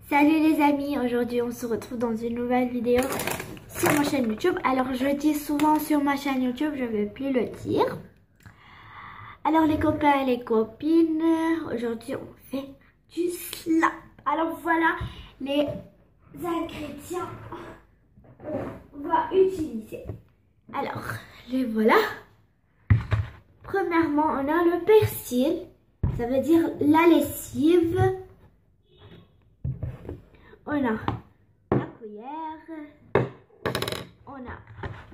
Salut les amis, aujourd'hui on se retrouve dans une nouvelle vidéo sur ma chaîne YouTube. Alors je dis souvent sur ma chaîne YouTube, je ne vais plus le dire. Alors les copains et les copines, aujourd'hui on fait du slime. Alors voilà les ingrédients qu'on va utiliser. Alors les voilà. Premièrement on a le persil, ça veut dire la lessive. On a la cuillère, on a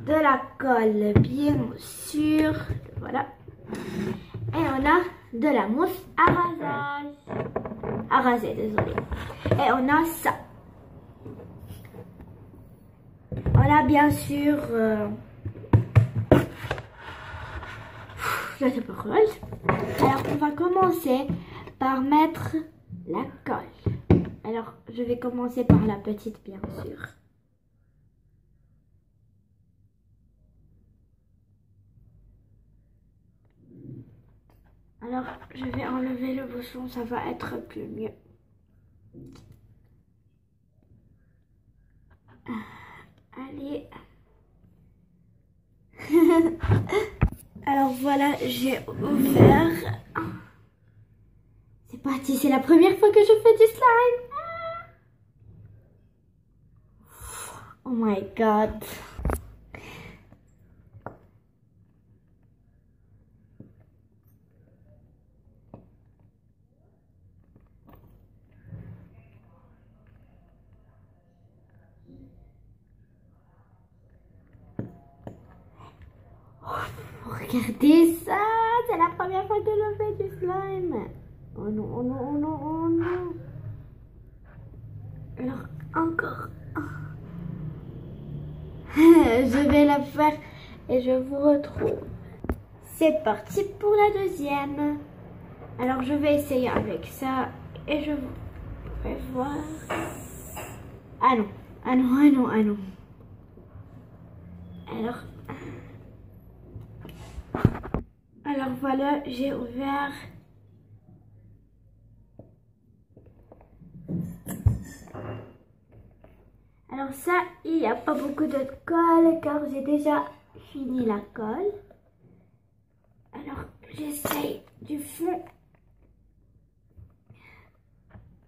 de la colle bien sûr, voilà, et on a de la mousse à raser, désolé, et on a ça. On a bien sûr, je sais pas quoi. Alors on va commencer par mettre la colle. Alors, je vais commencer par la petite, bien sûr. Alors, je vais enlever le bouchon, ça va être plus mieux. Allez. Alors voilà, j'ai ouvert. C'est parti, c'est la première fois que je fais du slime. Oh my god. Regardez ça, c'est la première fois que je fais du slime. Oh non, oh non, oh non, oh non. Alors, encore. Je vais la faire et je vous retrouve. C'est parti pour la deuxième. Alors, je vais essayer avec ça et je vais voir. Ah non, ah non, ah non, ah non. Alors voilà, j'ai ouvert. Alors ça, il n'y a pas beaucoup de colle car j'ai déjà fini la colle. Alors j'essaye du fond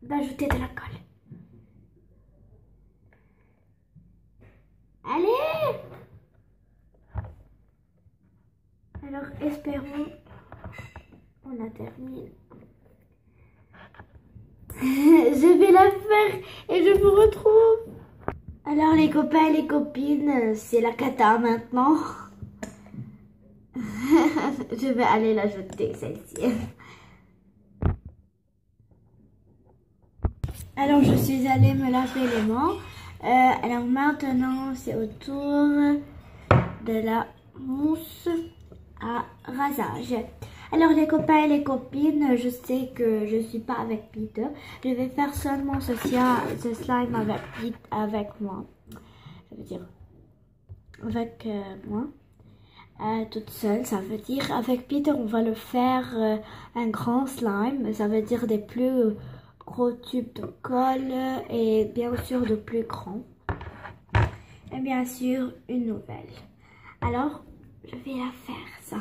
d'ajouter de la colle. Allez! Alors espérons, on a terminé. Je vais la faire et je vous retrouve. Alors les copains et les copines, c'est la cata maintenant. Je vais aller la jeter celle-ci. Alors je suis allée me laver les mains. Alors maintenant c'est au tour de la mousse à rasage. Alors les copains et les copines, je sais que je suis pas avec Peter. Je vais faire seulement ce slime avec moi. Ça veut dire avec moi. Toute seule, ça veut dire avec Peter on va le faire un grand slime. Ça veut dire des plus gros tubes de colle et bien sûr de plus grands. Et bien sûr une nouvelle. Alors je vais la faire ça.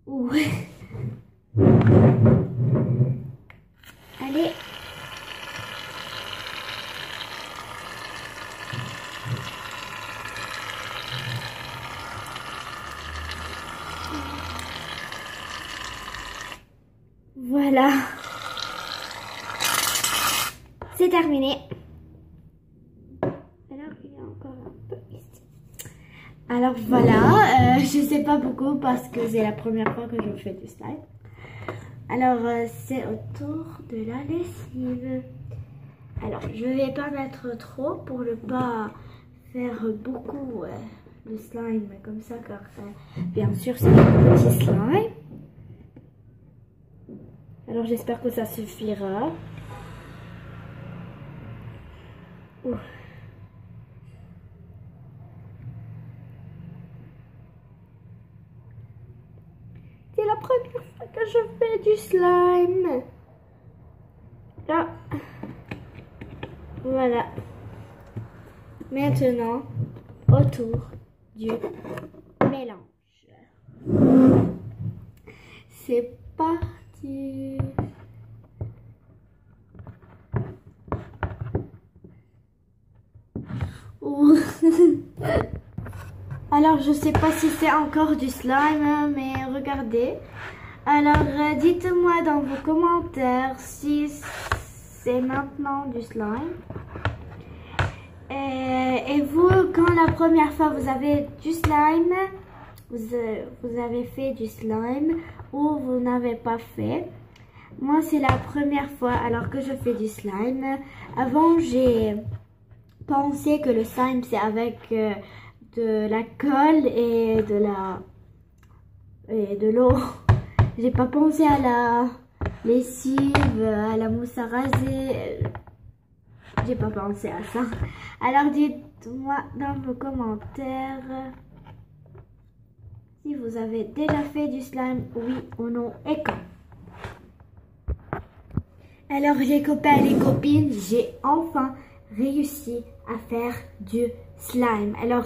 Ouais. Allez. Voilà. C'est terminé. Alors il y a encore un peu ici. Alors voilà, je sais pas beaucoup parce que c'est la première fois que je fais du slime. Alors c'est au tour de la lessive. Alors je vais pas mettre trop pour ne pas faire beaucoup de slime comme ça car bien sûr c'est un petit slime. Alors j'espère que ça suffira. Ouh. C'est la première fois que je fais du slime. Là. Voilà. Maintenant, autour du mélange. C'est parti. Alors, je sais pas si c'est encore du slime, mais regardez. Alors, dites-moi dans vos commentaires si c'est maintenant du slime. Et vous, quand la première fois vous avez du slime, vous avez fait du slime ou vous n'avez pas fait. Moi, c'est la première fois alors que je fais du slime. Avant, j'ai pensé que le slime, c'est avec de la colle et de l'eau. J'ai pas pensé à la lessive, à la mousse à raser. J'ai pas pensé à ça. Alors dites-moi dans vos commentaires si vous avez déjà fait du slime, oui ou non, et quand. Alors les copains et les copines, j'ai enfin réussi à faire du slime. Alors,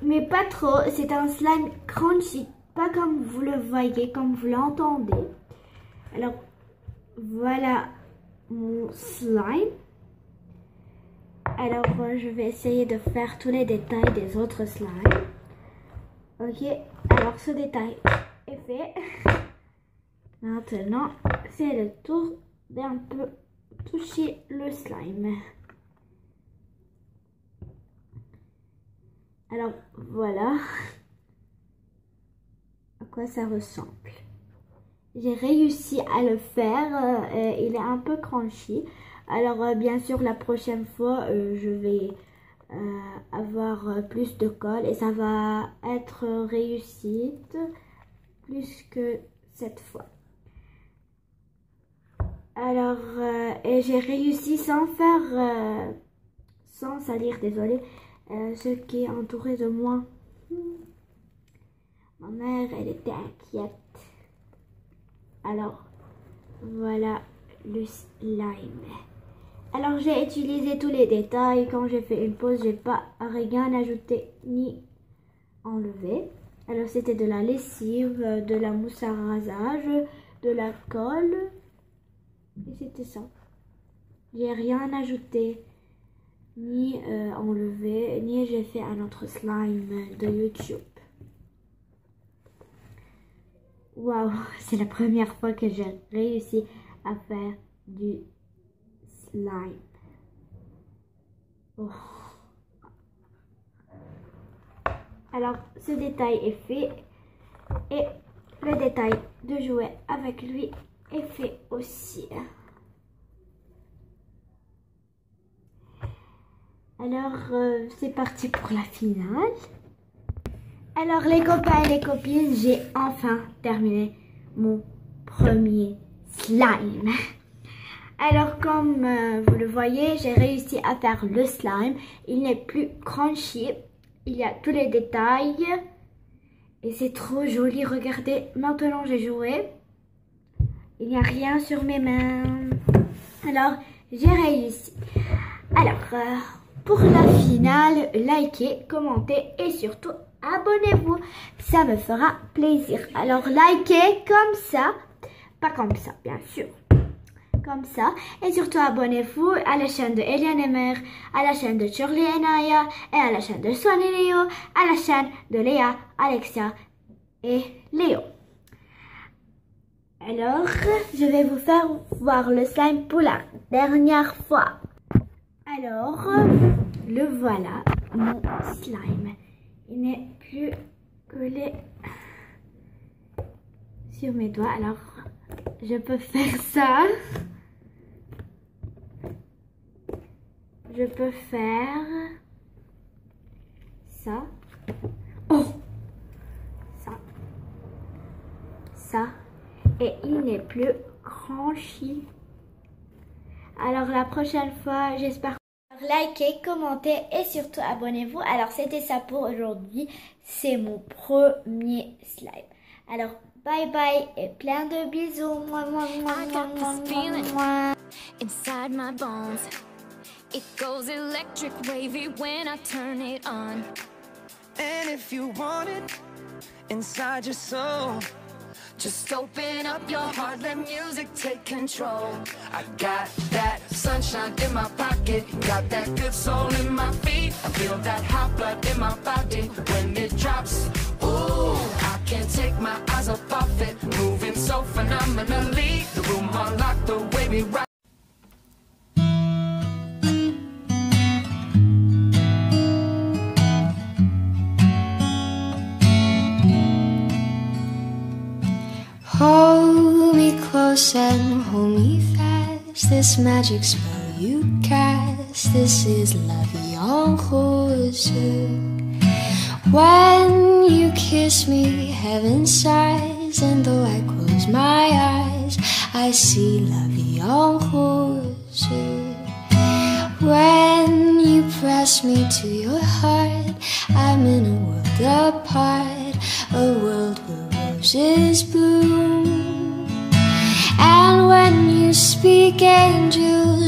mais pas trop, c'est un slime crunchy, pas comme vous le voyez, comme vous l'entendez. Alors, voilà mon slime. Alors, je vais essayer de faire tous les détails des autres slimes. Ok, alors ce détail est fait. Maintenant, c'est le tour d'un peu toucher le slime. Alors, voilà à quoi ça ressemble. J'ai réussi à le faire. Il est un peu crunchy. Alors, bien sûr, la prochaine fois, je vais avoir plus de colle et ça va être réussite plus que cette fois. Alors, et j'ai réussi sans faire, sans salir, désolé, ce qui est entouré de moi. Ma mère, elle était inquiète. Alors, voilà le slime. Alors, j'ai utilisé tous les détails. Quand j'ai fait une pause, j'ai pas rien ajouté ni enlevé. Alors, c'était de la lessive, de la mousse à rasage, de la colle. Et c'était ça. J'ai rien ajouté, ni enlevé, ni j'ai fait un autre slime de YouTube. Waouh, c'est la première fois que j'ai réussi à faire du slime. Oh. Alors, ce détail est fait et le détail de jouer avec lui est fait aussi. Alors, c'est parti pour la finale. Alors, les copains et les copines, j'ai enfin terminé mon premier slime. Alors, comme vous le voyez, j'ai réussi à faire le slime. Il n'est plus crunchy. Il y a tous les détails. Et c'est trop joli. Regardez, maintenant j'ai joué. Il n'y a rien sur mes mains. Alors, j'ai réussi. Alors, pour la finale, likez, commentez et surtout abonnez-vous. Ça me fera plaisir. Alors, likez comme ça. Pas comme ça, bien sûr. Comme ça. Et surtout, abonnez-vous à la chaîne de Eliane Emer, à la chaîne de Charlie et Naya, et à la chaîne de Swan et Léo, à la chaîne de Léa, Alexia et Léo. Alors, je vais vous faire voir le slime pour la dernière fois. Alors, le voilà, mon slime. Il n'est plus collé sur mes doigts. Alors, je peux faire ça. Je peux faire ça. Oh! Ça. Ça. Et il n'est plus crunchy. Alors la prochaine fois, j'espère que likez, commentez et surtout abonnez-vous. Alors c'était ça pour aujourd'hui. C'est mon premier slime. Alors Bye bye et plein de bisous. I got this feeling inside my bones. It goes electric wavy when I turn it on. And if you want it inside your soul, just open up your heart, let music take control. I got that sunshine in my pocket, got that good soul in my feet. I feel that hot blood in my body when it drops. Ooh, I can't take my eyes off it, moving so phenomenally. The room unlocked the way we rock. Hold me close and hold me fast. This magic spell you cast, this is la vie en rose. When you kiss me, heaven sighs, and though I close my eyes, I see la vie en rose. When you press me to your heart, I'm in a world apart, a world where roses bloom. And when you speak, angels